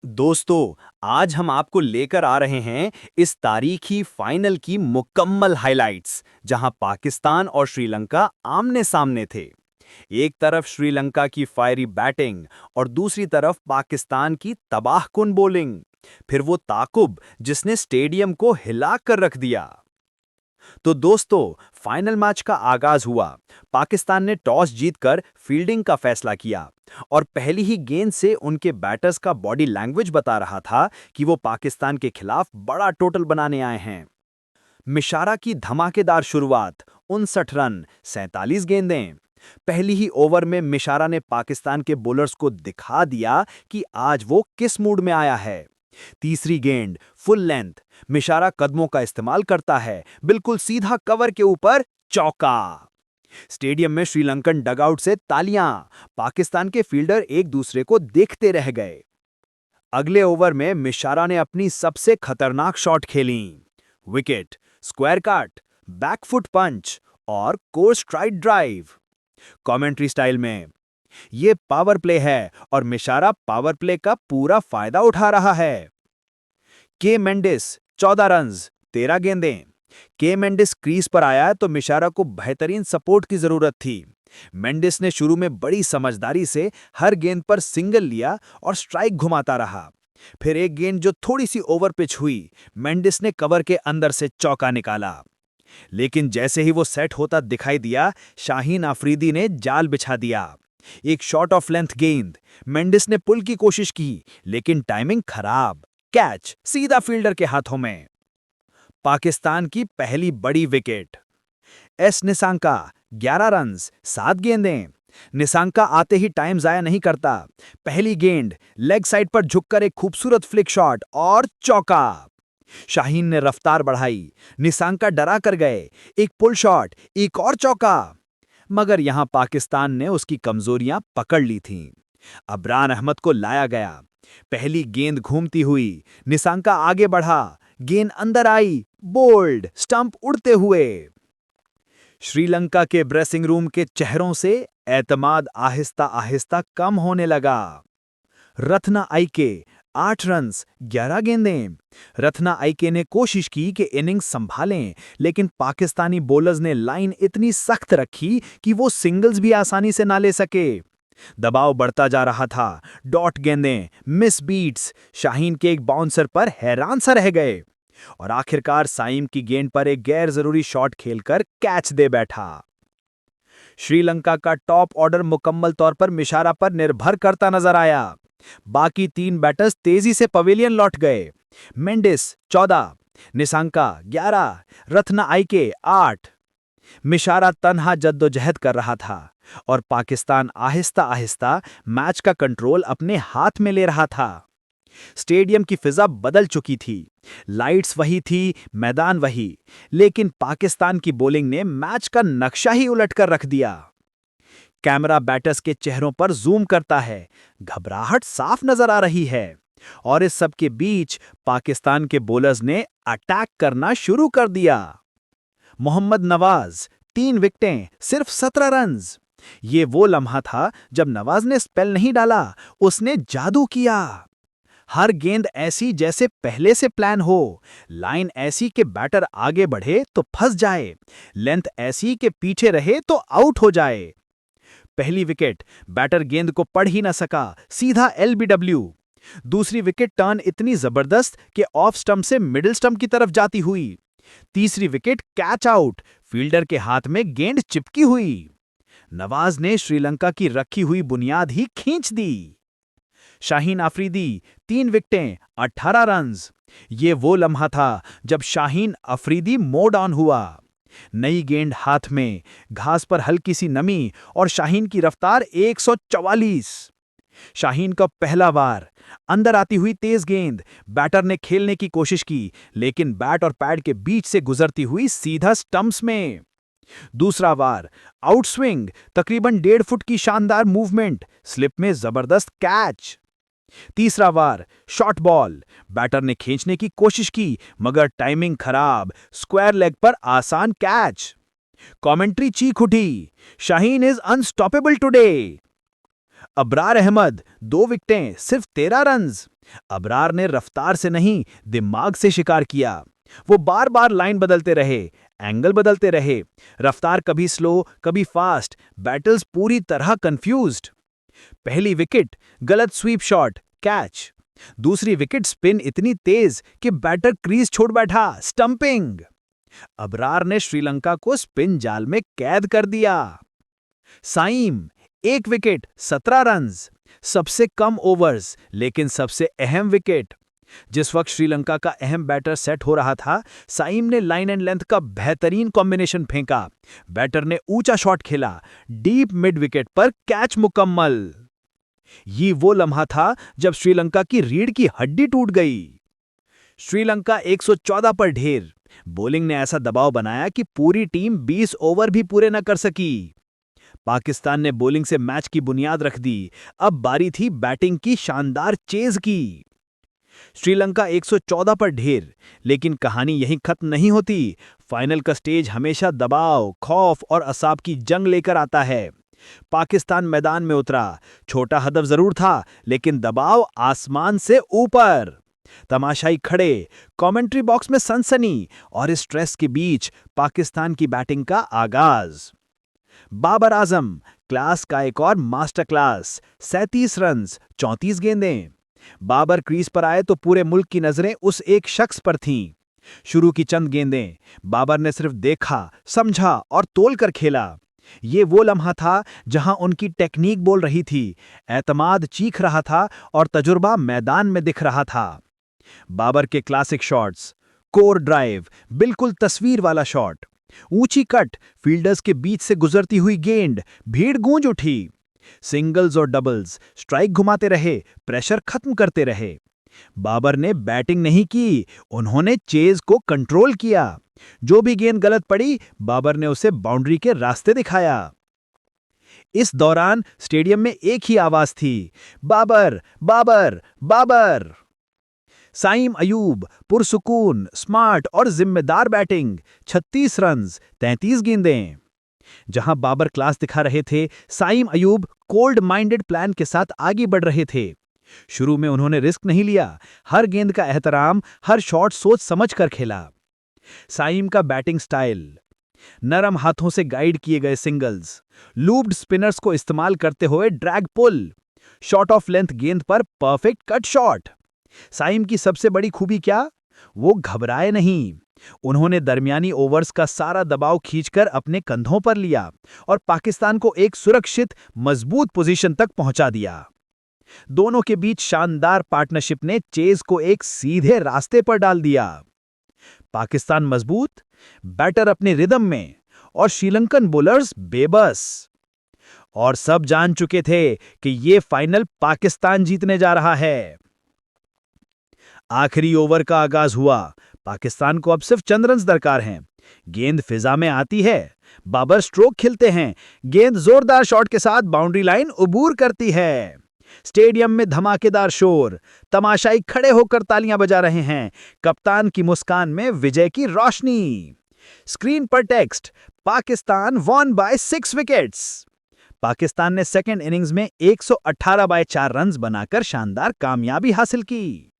दोस्तों, आज हम आपको लेकर आ रहे हैं इस तारीखी फाइनल की मुकम्मल हाइलाइट्स, जहां पाकिस्तान और श्रीलंका आमने-सामने थे। एक तरफ श्रीलंका की फायरी बैटिंग और दूसरी तरफ पाकिस्तान की तबाहकुन बॉलिंग। फिर वो ताकुब जिसने स्टेडियम को हिला कर रख दिया। तो दोस्तों, फाइनल मैच का आगाज हुआ। पाकिस्तान ने टॉस जीतकर फील्डिंग का फैसला किया और पहली ही गेंद से उनके बैटर्स का बॉडी लैंग्वेज बता रहा था कि वो पाकिस्तान के खिलाफ बड़ा टोटल बनाने आए हैं। मिशारा की धमाकेदार शुरुआत, 59 रन, 47 गेंदें। पहली ही ओवर में मिशारा ने पाकिस्तान के बॉलर्स को दिखा दिया कि आज वो किस मूड में आया है। तीसरी गेंद, फुल लेंथ, मिशारा कदमों का इस्तेमाल करता है, बिल्कुल सीधा कवर के ऊपर, चौका। स्टेडियम में श्रीलंकन डगआउट से तालियां। पाकिस्तान के फील्डर एक दूसरे को देखते रह गए। अगले ओवर में मिशारा ने अपनी सबसे खतरनाक शॉट खेली। विकेट, स्क्वायर काट, बैकफुट पंच और core straight drive. Commentary style में, ये पावर प्ले है और मिशारा पावर प्ले का पूरा फायदा उठा रहा है। के मेंडिस, 14 रन्स, 13 गेंदें। के मेंडिस क्रीज पर आया तो मिशारा को बेहतरीन सपोर्ट की जरूरत थी। मेंडिस ने शुरू में बड़ी समझदारी से हर गेंद पर सिंगल लिया और स्ट्राइक घुमाता रहा। फिर एक गेंद जो थोड़ी सी ओवर पिच हुई, मेंडिस ने कवर के अंदर से चौका निकाला। लेकिन जैसे ही वो सेट होता दिखाई दिया, शाहीन अफरीदी ने जाल बिछा दिया। एक शॉट ऑफ लेंथ गेंद, मेंडिस ने पुल की कोशिश की, लेकिन टाइमिंग खराब। कैच सीधा फील्डर के हाथों में। पाकिस्तान की पहली बड़ी विकेट। एस निसांका, 11 रन्स, 7 गेंदें। निसांका आते ही टाइम जाया नहीं करता। पहली गेंद, लेग साइड पर झुककर एक खूबसूरत फ्लिक शॉट और चौका। शाहीन ने रफ्तार बढ़ाई, निसांका डरा कर गए। एक पुल शॉट, एक और चौका। मगर यहां पाकिस्तान ने उसकी कमजोरियां पकड़ ली थीं। अबरार अहमद को लाया गया। पहली गेंद घूमती हुई, निसांका आगे बढ़ा, गेंद अंदर आई, बोल्ड, स्टंप उड़ते हुए। श्रीलंका के ड्रेसिंग रूम के चेहरों से एतमाद आहिस्ता आहिस्ता कम होने लगा। रत्ना आइके, 8 रन्स, 11 गेंदें। रत्ना आइके ने कोशिश की कि इनिंग्स संभालें, लेकिन पाकिस्तानी बॉलर्स ने लाइन इतनी सख्त रखी कि वो सिंगल्स भी आसानी से ना ले सके। दबाव बढ़ता जा रहा था। डॉट गेंदें, मिस बीट्स, शाहीन के एक बाउंसर पर हैरान सा रह गए और आखिरकार साइम की गेंद पर एक गैर जरूरी शॉट खेलकर कैच दे बैठा। श्रीलंका का टॉप ऑर्डर मुकम्मल तौर पर मिशारा पर निर्भर करता नजर आया। बाकी 3 बैटर्स तेजी से पवेलियन लौट गए। मेंडिस, 14, निसांका, 11, रत्ना आइके, 8। मिशारा तन्हा जद्दोजहद कर रहा था और पाकिस्तान आहिस्ता आहिस्ता मैच का कंट्रोल अपने हाथ में ले रहा था। स्टेडियम की फिजा बदल चुकी थी। लाइट्स वही थी, मैदान वही, लेकिन पाकिस्तान की बॉलिंग ने मैच का नक्शा ही उलट कर रख दिया। कैमरा बैटर्स के चेहरों पर जूम करता है, घबराहट साफ नजर आ रही है। और इस सब के बीच पाकिस्तान के बॉलर्स ने अटैक करना शुरू कर दिया। मोहम्मद नवाज, 3 विकेटें, सिर्फ 17 रन्स। ये वो लम्हा था जब नवाज ने स्पेल नहीं डाला, उसने जादू किया। हर गेंद ऐसी जैसे पहले से प्लान हो, लाइन ऐसी कि बैटर आगे बढ़े तो फंस जाए, लेंथ ऐसी कि पीछे रहे तो आउट हो जाए। पहली विकेट, बैटर गेंद को पढ़ ही न सका, सीधा एलबीडब्ल्यू। दूसरी विकेट टर्न इतनी जबरदस्त कि ऑफ स्टंप से मिडिल स्टंप की तरफ जाती हुई। तीसरी विकेट कैच आउट, फील्डर के हाथ में गेंद चिपकी हुई। नवाज ने श्रीलंका की रखी हुई बुनियाद ही खींच दी। शाहीन अफरीदी, 3 विकेटें, 18 रन्स। ये वो लम्हा था जब शाहीन अफरीदी मोड ऑन हुआ। नई गेंद हाथ में, घास पर हल्की सी नमी और शाहीन की रफ्तार 144। शाहीन का पहला वार, अंदर आती हुई तेज गेंद, बैटर ने खेलने की कोशिश की, लेकिन बैट और पैड के बीच से गुजरती हुई सीधा स्टंप्स में। दूसरा वार, आउट स्विंग, तकरीबन 1.5 फुट की शानदार मूवमेंट, स्लिप में जबरदस्त कैच। तीसरा वार, शॉर्ट बॉल, बैटर ने खींचने की कोशिश की, मगर टाइमिंग खराब, स्क्वायर लेग पर आसान कैच। कमेंट्री चीख उठी, Shaheen is unstoppable today. Abrar Ahmed, 2 विकेटें, सिर्फ 13 रन्स। अबरार ने रफ्तार से नहीं, दिमाग से शिकार किया। वो बार बार लाइन बदलते रहे, एंगल बदलते रहे, रफ्तार कभी स्लो कभी फास्ट, बैटल्स पूरी तरह कंफ्यूज्ड। पहली विकेट गलत स्वीप शॉट, कैच। दूसरी विकेट स्पिन इतनी तेज कि बैटर क्रीज छोड़ बैठा, स्टंपिंग। अबरार ने श्रीलंका को स्पिन जाल में कैद कर दिया। साइम, एक विकेट 17 रन्स, सबसे कम ओवर्स लेकिन सबसे अहम विकेट। जिस वक्त श्रीलंका का अहम बैटर सेट हो रहा था, साइम ने लाइन एंड लेंथ का बेहतरीन कॉम्बिनेशन फेंका। बैटर ने ऊंचा शॉट खेला, डीप मिड विकेट पर कैच मुकम्मल। ये वो लम्हा था जब श्रीलंका की रीढ़ की हड्डी टूट गई। श्रीलंका 114 पर ढेर। बॉलिंग ने ऐसा दबाव बनाया कि पूरी टीम 20 ओवर भी पूरे न कर सकी। पाकिस्तान ने बॉलिंग से मैच की बुनियाद रख दी। अब बारी थी बैटिंग की शानदार चेज की। श्रीलंका 114 पर ढेर, लेकिन कहानी यहीं खत्म नहीं होती। फाइनल का स्टेज हमेशा दबाव, खौफ और असाब की जंग लेकर आता है। पाकिस्तान मैदान में उतरा, छोटा हदफ जरूर था, लेकिन दबाव आसमान से ऊपर। तमाशाई खड़े, कमेंट्री बॉक्स में सनसनी, और इस स्ट्रेस के बीच पाकिस्तान की बैटिंग का आगाज। बाबर आजम, क्लास का एक और मास्टर क्लास, 37 रन्स, 34 गेंदें। बाबर क्रीज पर आए तो पूरे मुल्क की नजरें उस एक शख्स पर थीं। शुरू की चंद गेंदें बाबर ने सिर्फ देखा, समझा और तोल कर खेला। ये वो लम्हा था जहां उनकी टेक्निक बोल रही थी, एतमाद चीख रहा था और तजुर्बा मैदान में दिख रहा था। बाबर के क्लासिक शॉट्स, कोर ड्राइव, बिल्कुल तस्वीर वाला शॉट, ऊंची कट, फील्डर्स के बीच से गुजरती हुई गेंद, भीड़ गूंज उठी। सिंगल्स और डबल्स, स्ट्राइक घुमाते रहे, प्रेशर खत्म करते रहे। बाबर ने बैटिंग नहीं की, उन्होंने चेज को कंट्रोल किया। जो भी गेंद गलत पड़ी, बाबर ने उसे बाउंड्री के रास्ते दिखाया। इस दौरान स्टेडियम में एक ही आवाज थी, बाबर बाबर बाबर। साइम अयूब, पुरसुकून, स्मार्ट और जिम्मेदार बैटिंग, 36 रन्स, 33 गेंदें। जहां बाबर क्लास दिखा रहे थे, Saim Ayub cold minded plan के साथ आगे बढ़ रहे थे। शुरू में उन्होंने रिस्क नहीं लिया, हर गेंद का एहतराम, हर शॉट सोच समझ कर खेला। साइम का बैटिंग स्टाइल, नरम हाथों से गाइड किए गए सिंगल्स, लूप्ड स्पिनर्स को इस्तेमाल करते हुए drag pull, shot off length गेंद पर परफेक्ट कट शॉट। साइम की सबसे बड़ी खूबी क्या? वो घबराए नहीं। उन्होंने दरमियानी ओवर्स का सारा दबाव खींचकर अपने कंधों पर लिया और पाकिस्तान को एक सुरक्षित, मजबूत पोजीशन तक पहुंचा दिया। दोनों के बीच शानदार पार्टनरशिप ने चेज को एक सीधे रास्ते पर डाल दिया। पाकिस्तान मजबूत, बैटर अपने रिदम में, और श्रीलंकन बॉलर्स बेबस। और सब जान चुके थे कि ये फाइनल पाकिस्तान जीतने जा रहा है। आखिरी ओवर का आगाज हुआ। पाकिस्तान को अब सिर्फ चंद रन्स दरकार हैं। गेंद फिजा में आती है, बाबर स्ट्रोक खिलते हैं, गेंद जोरदार शॉट के साथ बाउंड्री लाइन उबूर करती है। स्टेडियम में धमाकेदार शोर, तमाशाई खड़े होकर तालियां बजा रहे हैं। कप्तान की मुस्कान में विजय की रोशनी। स्क्रीन पर text, Pakistan won by 6 wickets. Pakistan ने सेकेंड इनिंग्स में 118 बाय 4 रन्स बनाकर शानदार कामयाबी हासिल की।